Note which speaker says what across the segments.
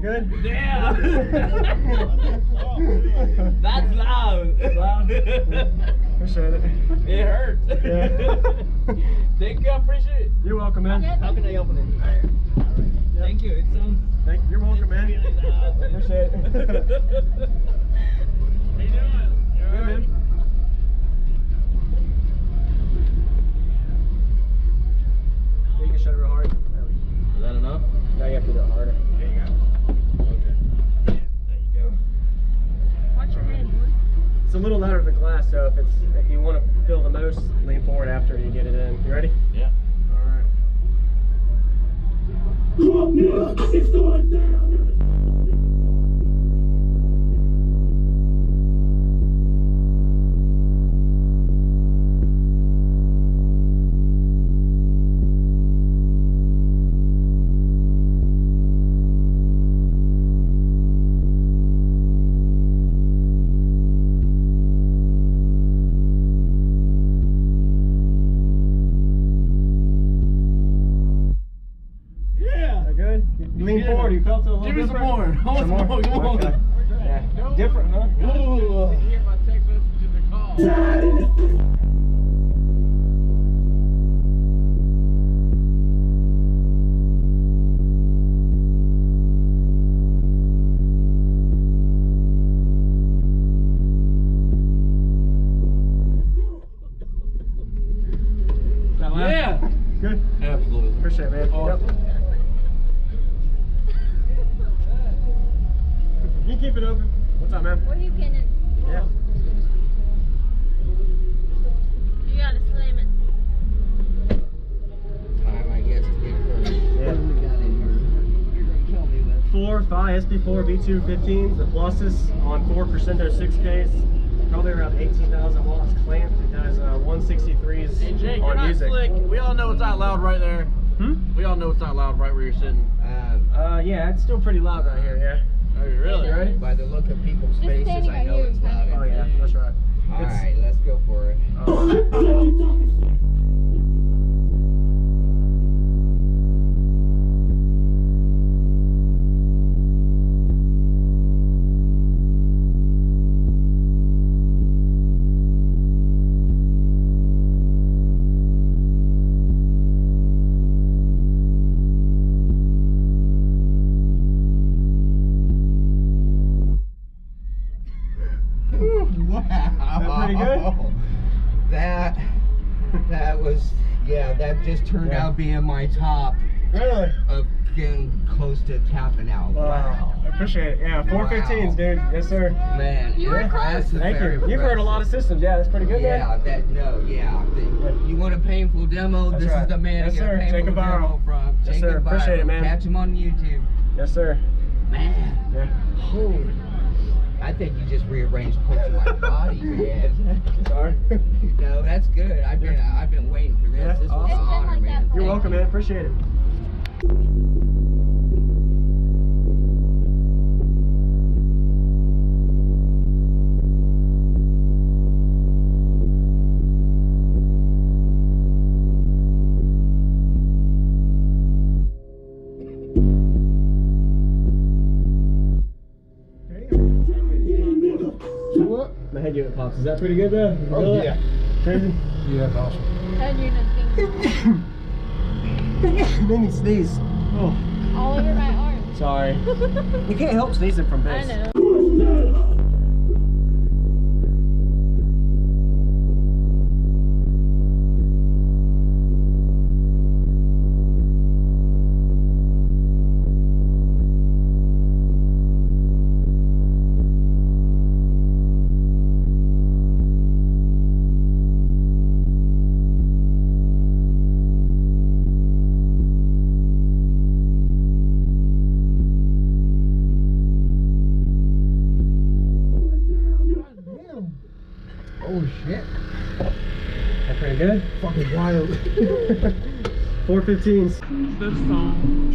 Speaker 1: good?
Speaker 2: Damn! That's loud.
Speaker 1: It's loud? Appreciate it.
Speaker 2: It hurts.
Speaker 1: Yeah.
Speaker 2: Thank you, I appreciate it.
Speaker 1: You're welcome, man.
Speaker 2: How can I open it? Alright. Thank you. It sounds.
Speaker 1: You're welcome, man.
Speaker 2: Really loud.
Speaker 1: Appreciate it.
Speaker 2: How you doing? You
Speaker 1: Good, man. You can shut it real hard.
Speaker 2: Is that enough?
Speaker 1: Now you have to do it harder. There you go.
Speaker 2: Okay.
Speaker 1: There you go.
Speaker 3: Watch your hand, boy.
Speaker 1: It's a little louder than the glass, so if you want to feel the most, lean forward after you get it in. You ready?
Speaker 2: Yeah.
Speaker 1: All right.
Speaker 4: It's going down.
Speaker 1: Lean forward, you felt it a little
Speaker 2: Give me
Speaker 1: different?
Speaker 2: some more. I want some more. Come on.
Speaker 1: Okay. Yeah. Different, huh?
Speaker 2: Ooh.
Speaker 5: Hear my text messages and calls.
Speaker 1: Is that loud?
Speaker 2: Yeah.
Speaker 1: Good?
Speaker 2: Absolutely.
Speaker 1: Appreciate it, man.
Speaker 2: Awesome.
Speaker 1: Yep. You can keep it open. What's up, man?
Speaker 3: What are you getting in?
Speaker 1: Yeah.
Speaker 3: You gotta slam it.
Speaker 5: Time, I guess, to get first.
Speaker 1: Yeah.
Speaker 5: What do we got in here? You're gonna kill me with.
Speaker 1: 4, 5 SP4 V215s, the pluses on 4 Crescendo 6Ks. Probably around 18,000 watts clamped. It does 163s
Speaker 2: Hey, Jake, you're
Speaker 1: on
Speaker 2: not
Speaker 1: music.
Speaker 2: slick. We all know it's not loud right there.
Speaker 1: Hmm?
Speaker 2: We all know it's not loud right where you're sitting.
Speaker 1: Yeah, it's still pretty loud right here, yeah.
Speaker 2: Are you really?
Speaker 1: You ready?
Speaker 5: By the look of people's
Speaker 3: Just
Speaker 5: faces,
Speaker 3: standing
Speaker 5: I
Speaker 3: right
Speaker 5: know
Speaker 3: here
Speaker 5: it's
Speaker 3: is
Speaker 5: loud.
Speaker 1: Oh yeah, that's right.
Speaker 5: Alright, let's go for it. Wow.
Speaker 1: Pretty good?
Speaker 5: That was, yeah, that just turned out being my top
Speaker 1: Really?
Speaker 5: of getting close to tapping out.
Speaker 1: Wow. I appreciate it. Yeah, 415s, dude. Yes, sir.
Speaker 5: Man,
Speaker 3: You were
Speaker 5: yeah, that's
Speaker 1: Thank
Speaker 5: very
Speaker 1: you. You've heard a lot of systems. Yeah, that's pretty good,
Speaker 5: Yeah,
Speaker 1: man.
Speaker 5: you want a painful demo?
Speaker 1: That's
Speaker 5: this
Speaker 1: right.
Speaker 5: is the man
Speaker 1: Yes,
Speaker 5: to get
Speaker 1: sir.
Speaker 5: a painful
Speaker 1: Take a viral.
Speaker 5: demo from.
Speaker 1: Yes,
Speaker 5: Take
Speaker 1: sir.
Speaker 5: a
Speaker 1: Appreciate it,
Speaker 5: viral.
Speaker 1: man.
Speaker 5: Catch him on YouTube.
Speaker 1: Yes, sir.
Speaker 5: Man,
Speaker 1: Yeah.
Speaker 5: holy. I think you just rearranged parts of my body, man.
Speaker 1: Sorry.
Speaker 5: No, that's good. I've been waiting for this.
Speaker 1: Yeah,
Speaker 5: This was an
Speaker 1: awesome.
Speaker 5: honor, man.
Speaker 1: You're welcome, man. Appreciate it. My head unit pops. Is that pretty good though? You feel it?
Speaker 5: yeah.
Speaker 1: Crazy?
Speaker 5: Yeah, that's awesome.
Speaker 3: Head unit thing.
Speaker 1: Made me sneeze. Oh,
Speaker 3: All over my arm.
Speaker 1: sorry. You can't help sneezing from
Speaker 3: I
Speaker 1: this.
Speaker 3: know.
Speaker 5: Oh shit.
Speaker 1: That pretty good?
Speaker 5: Fucking wild.
Speaker 1: 415s.
Speaker 2: This song.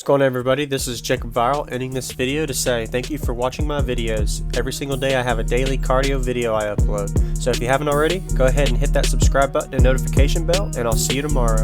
Speaker 6: What's going on, everybody? This is Jacob Viral, ending this video to say thank you for watching my videos. Every single day I have a daily cardio video I upload. So if you haven't already, go ahead and hit that subscribe button and notification bell, and I'll see you tomorrow.